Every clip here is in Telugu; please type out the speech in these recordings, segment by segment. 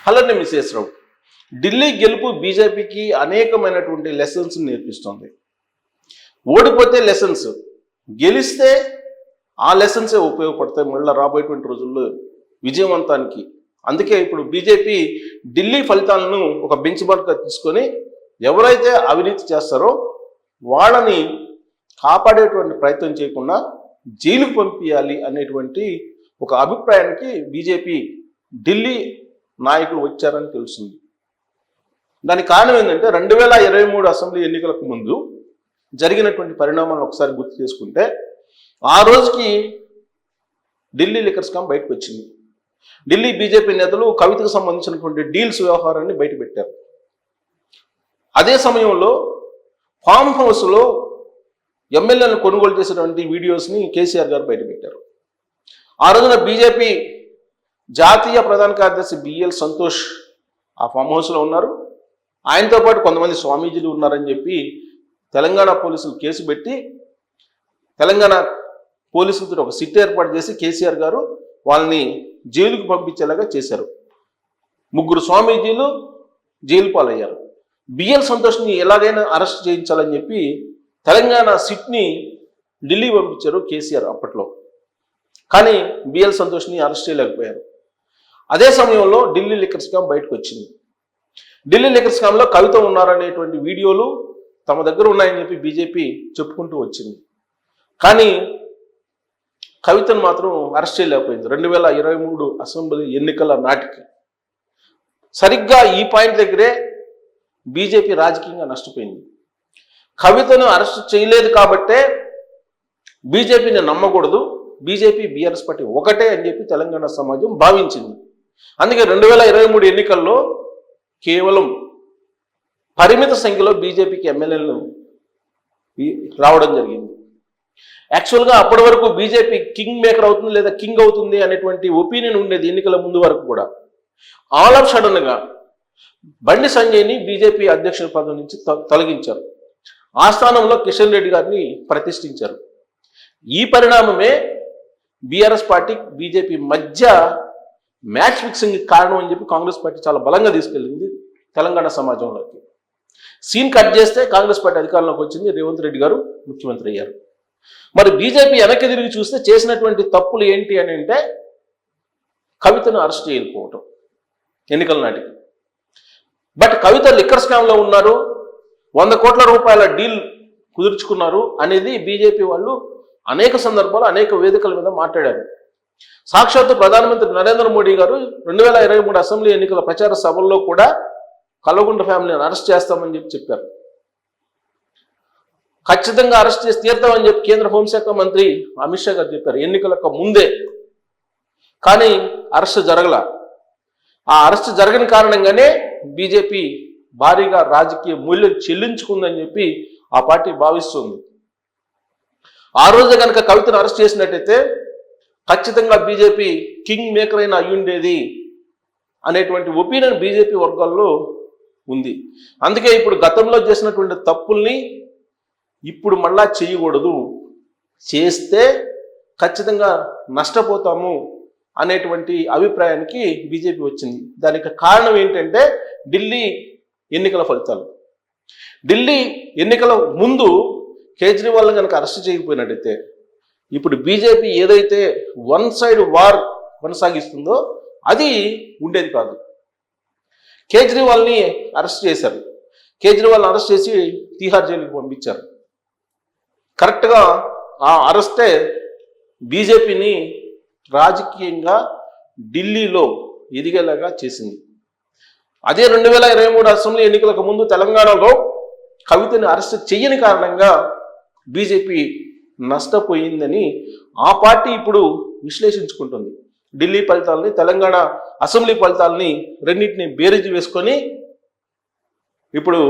హల్లనే మిశ్రేశ్వరరావు. ఢిల్లీ గెలుపు బీజేపీకి అనేకమైనటువంటి లెసన్స్ నేర్పిస్తుంది. ఓడిపోతే లెసన్స్, గెలిస్తే ఆ లెసన్సే ఉపయోగపడతాయి మళ్ళీ రాబోయేటువంటి రోజుల్లో విజయవంతానికి. అందుకే ఇప్పుడు బీజేపీ ఢిల్లీ ఫలితాలను ఒక బెంచ్ మార్క్గా తీసుకొని ఎవరైతే అవినీతి చేస్తారో వాళ్ళని కాపాడేటువంటి ప్రయత్నం చేయకుండా జైలుకు పంపించాలి అనేటువంటి ఒక అభిప్రాయానికి బీజేపీ ఢిల్లీ నాయకులు వచ్చారని తెలుస్తుంది. దానికి కారణం ఏంటంటే 2023 అసెంబ్లీ ఎన్నికలకు ముందు జరిగినటువంటి పరిణామాలను ఒకసారి గుర్తు చేసుకుంటే ఆ రోజుకి ఢిల్లీ లిక్కర్ స్కామ్ బయటకు వచ్చింది. ఢిల్లీ బీజేపీ నేతలు కవితకు సంబంధించినటువంటి డీల్స్ వ్యవహారాన్ని బయటపెట్టారు. అదే సమయంలో ఫామ్ హౌస్లో ఎమ్మెల్యేలను కొనుగోలు చేసినటువంటి వీడియోస్ని కేసీఆర్ గారు బయటపెట్టారు. ఆ రోజున బీజేపీ జాతీయ ప్రధాన కార్యదర్శి బిఎల్ సంతోష్ ఆ ఫామ్ హౌస్లో ఉన్నారు. ఆయనతో పాటు కొంతమంది స్వామీజీలు ఉన్నారని చెప్పి తెలంగాణ పోలీసులు కేసు పెట్టి తెలంగాణ పోలీసులతో ఒక సిట్ ఏర్పాటు చేసి కేసీఆర్ గారు వాళ్ళని జైలుకు పంపించేలాగా చేశారు. 3 స్వామీజీలు జైలు పాలయ్యారు. బిఎల్ సంతోష్ని ఎలాగైనా అరెస్ట్ చేయించాలని చెప్పి తెలంగాణ సిట్ని ఢిల్లీ పంపించారు కేసీఆర్ అప్పట్లో. కానీ బిఎల్ సంతోష్ని అరెస్ట్ చేయలేకపోయారు. అదే సమయంలో ఢిల్లీ లిక్కర్ స్కామ్ బయటకు వచ్చింది. ఢిల్లీ లిక్కర్ స్కామ్లో కవిత ఉన్నారనేటువంటి వీడియోలు తమ దగ్గర ఉన్నాయని చెప్పి బీజేపీ చెప్పుకుంటూ వచ్చింది. కానీ కవితను మాత్రం అరెస్ట్ చేయలేకపోయింది 2023 అసెంబ్లీ ఎన్నికల నాటికి. సరిగ్గా ఈ పాయింట్ దగ్గరే బీజేపీ రాజకీయంగా నష్టపోయింది. కవితను అరెస్ట్ చేయలేదు కాబట్టే బీజేపీని నమ్మకూడదు, బీజేపీ బీఆర్ఎస్ పార్టీ ఒకటే అని చెప్పి తెలంగాణ సమాజం భావించింది. అందుకే 2023 ఎన్నికల్లో కేవలం పరిమిత సంఖ్యలో బీజేపీకి ఎమ్మెల్యేలు రావడం జరిగింది. యాక్చువల్గా అప్పటి వరకు బీజేపీ కింగ్ మేకర్ అవుతుంది లేదా కింగ్ అవుతుంది అనేటువంటి ఒపీనియన్ ఉండేది ఎన్నికల ముందు వరకు కూడా. ఆల్ ఆఫ్ సడన్గా బండి సంజయ్ని బీజేపీ అధ్యక్షుడి పదవి నుంచి తొలగించారు. ఆ స్థానంలో కిషన్ రెడ్డి గారిని ప్రతిష్ఠించారు. ఈ పరిణామమే బీఆర్ఎస్ పార్టీ బీజేపీ మధ్య మ్యాచ్ ఫిక్సింగ్ కారణం అని చెప్పి కాంగ్రెస్ పార్టీ చాలా బలంగా తీసుకెళ్ళింది తెలంగాణ సమాజంలోకి. సీన్ కట్ చేస్తే కాంగ్రెస్ పార్టీ అధికారంలోకి వచ్చింది, రేవంత్ రెడ్డి గారు ముఖ్యమంత్రి అయ్యారు. మరి బీజేపీ వెనక్కి తిరిగి చూస్తే చేసినటువంటి తప్పులు ఏంటి అని అంటే కవితను అరెస్ట్ చేయకపోవటం ఎన్నికల నాటికి. బట్ కవిత లిక్కర్ స్కామ్లో ఉన్నారు, 100 కోట్ల రూపాయల డీల్ కుదుర్చుకున్నారు అనేది బీజేపీ వాళ్ళు అనేక సందర్భాలు అనేక వేదికల మీద మాట్లాడారు. సాక్షాత్తు ప్రధానమంత్రి నరేంద్ర మోడీ గారు 2023 అసెంబ్లీ ఎన్నికల ప్రచార సభల్లో కూడా కల్వకుంట్ల ఫ్యామిలీని అరెస్ట్ చేస్తామని చెప్పి చెప్పారు. ఖచ్చితంగా అరెస్ట్ చేసి తీర్థమని చెప్పి కేంద్ర హోంశాఖ మంత్రి అమిత్ షా గారు చెప్పారు ఎన్నికలకు ముందే. కానీ అరెస్ట్ జరగల. ఆ అరెస్ట్ జరగని కారణంగానే బీజేపీ భారీగా రాజకీయ మూల్యం చెల్లించుకుందని చెప్పి ఆ పార్టీ భావిస్తుంది. ఆ రోజు కనుక కవితను అరెస్ట్ చేసినట్టయితే ఖచ్చితంగా బీజేపీ కింగ్ మేకర్ అయిన అయ్యుండేది అనేటువంటి ఒపీనియన్ బీజేపీ వర్గాల్లో ఉంది. అందుకే ఇప్పుడు గతంలో చేసినటువంటి తప్పుల్ని ఇప్పుడు మళ్ళా చేయకూడదు, చేస్తే ఖచ్చితంగా నష్టపోతాము అనేటువంటి అభిప్రాయానికి బీజేపీ వచ్చింది. దానికి కారణం ఏంటంటే ఢిల్లీ ఎన్నికల ఫలితాలు. ఢిల్లీ ఎన్నికల ముందు కేజ్రీవాల్ని కనుక అరెస్ట్ చేయకపోయినట్టయితే ఇప్పుడు బీజేపీ ఏదైతే వన్ సైడ్ వార్ కొనసాగిస్తుందో అది ఉండేది కాదు. కేజ్రీవాల్ని అరెస్ట్ చేశారు. కేజ్రీవాల్ని అరెస్ట్ చేసి తీహార్ జైలుకి పంపించారు. కరెక్ట్గా ఆ అరెస్టే బీజేపీని రాజకీయంగా ఢిల్లీలో ఎదిగేలాగా చేసింది. అదే 2023 అసెంబ్లీ ఎన్నికలకు ముందు తెలంగాణలో కవితని అరెస్ట్ చేయని కారణంగా బీజేపీ నష్టపోయిందని ఆ పార్టీ ఇప్పుడు విశ్లేషించుకుంటుంది. ఢిల్లీ ఫలితాలని, తెలంగాణ అసెంబ్లీ ఫలితాలని రెండింటిని బేరీజు వేసుకొని ఇప్పుడు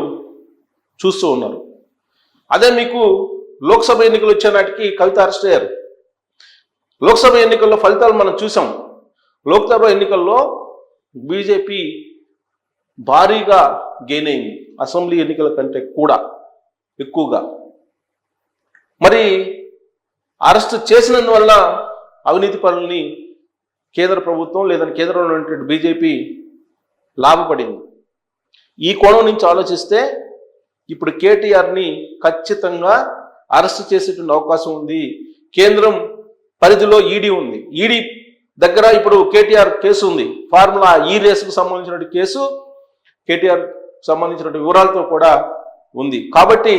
చూస్తూ ఉన్నారు. అదే మీకు లోక్సభ ఎన్నికలు వచ్చే నాటికి కవిత అరెస్ట్ అయ్యారు. లోక్సభ ఎన్నికల్లో ఫలితాలు మనం చూసాం. లోక్సభ ఎన్నికల్లో బీజేపీ భారీగా గెయిన్ అయింది, అసెంబ్లీ ఎన్నికల కంటే కూడా ఎక్కువగా. మరి అరెస్ట్ చేసినందువల్ల అవినీతి పనుల్ని కేంద్ర ప్రభుత్వం లేదా కేంద్రంలో ఉన్నటువంటి బీజేపీ లాభపడింది. ఈ కోణం నుంచి ఆలోచిస్తే ఇప్పుడు కేటీఆర్ని ఖచ్చితంగా అరెస్ట్ చేసేటువంటి అవకాశం ఉంది. కేంద్రం పరిధిలో ఈడీ ఉంది. ఈడీ దగ్గర ఇప్పుడు కేటీఆర్ కేసు ఉంది. ఫార్ములా ఈ రేసుకు సంబంధించినటువంటి కేసు కేటీఆర్ సంబంధించినటువంటి వివరాలతో కూడా ఉంది. కాబట్టి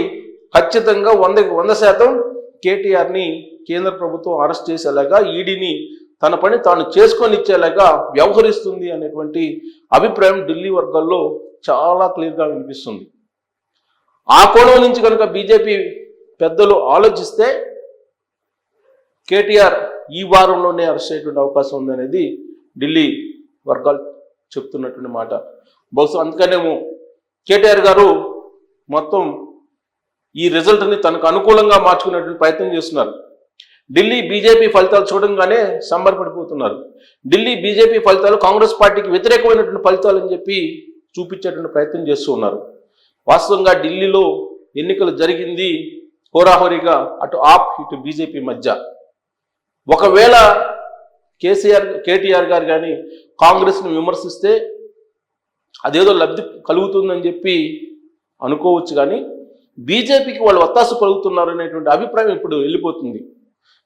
ఖచ్చితంగా 100% కేటీఆర్ని కేంద్ర ప్రభుత్వం అరెస్ట్ చేసేలాగా, ఈడీని తన పని తాను చేసుకొని ఇచ్చేలాగా వ్యవహరిస్తుంది అనేటువంటి అభిప్రాయం ఢిల్లీ వర్గాల్లో చాలా క్లియర్గా వినిపిస్తుంది. ఆ కోణం నుంచి కనుక బీజేపీ పెద్దలు ఆలోచిస్తే కేటీఆర్ ఈ వారంలోనే అరెస్ట్ అయ్యేటువంటి అవకాశం ఉందనేది ఢిల్లీ వర్గాలు చెప్తున్నటువంటి మాట. బహుశా అందుకనేమో కేటీఆర్ గారు మొత్తం ఈ రిజల్ట్ని తనకు అనుకూలంగా మార్చుకునేటువంటి ప్రయత్నం చేస్తున్నారు. ఢిల్లీ బీజేపీ ఫలితాలు చూడంగానే సంబరపడిపోతున్నారు. ఢిల్లీ బీజేపీ ఫలితాలు కాంగ్రెస్ పార్టీకి వ్యతిరేకమైనటువంటి ఫలితాలు అని చెప్పి చూపించేటువంటి ప్రయత్నం చేస్తూ ఉన్నారు. వాస్తవంగా ఢిల్లీలో ఎన్నికలు జరిగింది హోరాహోరీగా అటు ఆప్ ఇటు బీజేపీ మధ్య. ఒకవేళ కేటీఆర్ గారు కానీ కాంగ్రెస్ని విమర్శిస్తే అదేదో లబ్ధి కలుగుతుందని చెప్పి అనుకోవచ్చు, కానీ బీజేపీకి వాళ్ళు ఒత్తాసు పలుకుతున్నారు అనేటువంటి అభిప్రాయం ఇప్పుడు వెళ్ళిపోతుంది.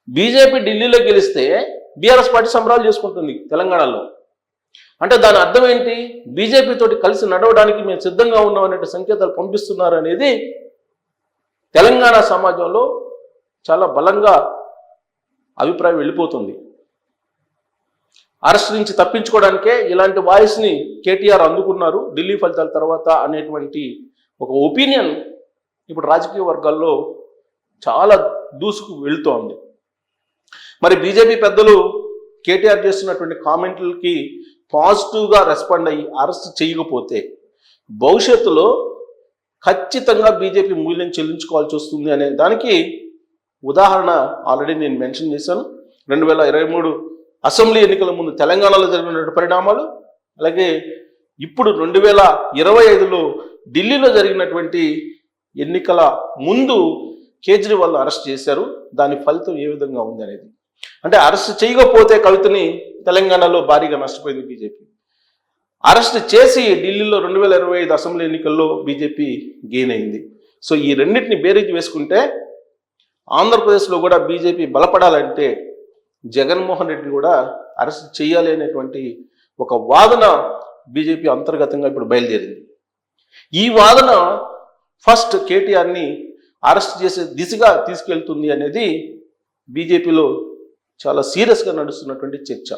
బీజేపీ ఢిల్లీలో గెలిస్తే బీఆర్ఎస్ పార్టీ సంబరాలు చేసుకుంటుంది తెలంగాణలో. అంటే దాని అర్థం ఏంటి? బీజేపీ తోటి కలిసి నడవడానికి మేము సిద్ధంగా ఉన్నాం అనే సంకేతాలు పంపిస్తున్నారు అనేది తెలంగాణ సమాజంలో చాలా బలంగా అభిప్రాయం వెళ్ళిపోతుంది. అరెస్ట్ నుంచి తప్పించుకోవడానికే ఇలాంటి వాయిస్ని కేటీఆర్ అందుకున్నారు ఢిల్లీ ఫలితాల తర్వాత అనేటువంటి ఒక ఒపీనియన్ ఇప్పుడు రాజకీయ వర్గాల్లో చాలా దూసుకు వెళుతోంది. మరి బీజేపీ పెద్దలు కేటీఆర్ చేస్తున్నటువంటి కామెంట్లకి పాజిటివ్గా రెస్పాండ్ అయ్యి అరెస్ట్ చేయకపోతే భవిష్యత్తులో ఖచ్చితంగా బీజేపీ మూల్యం చెల్లించుకోవాల్సి వస్తుంది అనే దానికి ఉదాహరణ ఆల్రెడీ నేను మెన్షన్ చేశాను. 2023 అసెంబ్లీ ఎన్నికల ముందు తెలంగాణలో జరిగినటువంటి పరిణామాలు, అలాగే ఇప్పుడు 2025లో ఢిల్లీలో జరిగినటువంటి ఎన్నికల ముందు కేజ్రీవాల్ అరెస్ట్ చేశారు. దాని ఫలితం ఏ విధంగా ఉంది అనేది. అంటే అరెస్ట్ చేయకపోతే కవితని తెలంగాణలో భారీగా నష్టపోయింది బీజేపీ. అరెస్ట్ చేసి ఢిల్లీలో 2025 అసెంబ్లీ ఎన్నికల్లో బీజేపీ గెయిన్ అయింది. సో ఈ రెండింటిని బేరీజ్ వేసుకుంటే ఆంధ్రప్రదేశ్లో కూడా బీజేపీ బలపడాలంటే జగన్మోహన్ రెడ్డిని కూడా అరెస్ట్ చేయాలి అనేటువంటి ఒక వాదన బీజేపీ అంతర్గతంగా ఇప్పుడు బయలుదేరింది. ఈ వాదన ఫస్ట్ కేటీఆర్ని అరెస్ట్ చేసే దిశగా తీసుకెళ్తుంది అనేది బీజేపీలో చాలా సీరియస్గా నడుస్తున్నటువంటి చర్చ.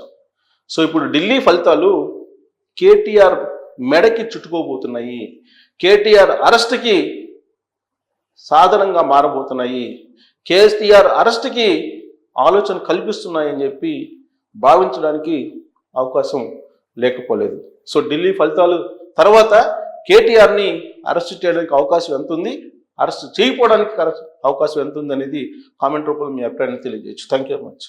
సో ఇప్పుడు ఢిల్లీ ఫలితాలు కేటీఆర్ మెడకి చుట్టుకోబోతున్నాయి. కేటీఆర్ అరెస్ట్కి సాధనంగా మారబోతున్నాయి. కేసీఆర్ అరెస్ట్కి ఆలోచన కల్పిస్తున్నాయని చెప్పి భావించడానికి అవకాశం లేకపోలేదు. సో ఢిల్లీ ఫలితాలు తర్వాత కేటీఆర్ని అరెస్ట్ చేయడానికి అవకాశం ఎంత ఉంది, అరెస్ట్ చేయకపోవడానికి అవకాశం ఎంత ఉంది అనేది కామెంట్ రూపంలో మీ అభిప్రాయాన్ని తెలియజేయచ్చు. Thank you very much.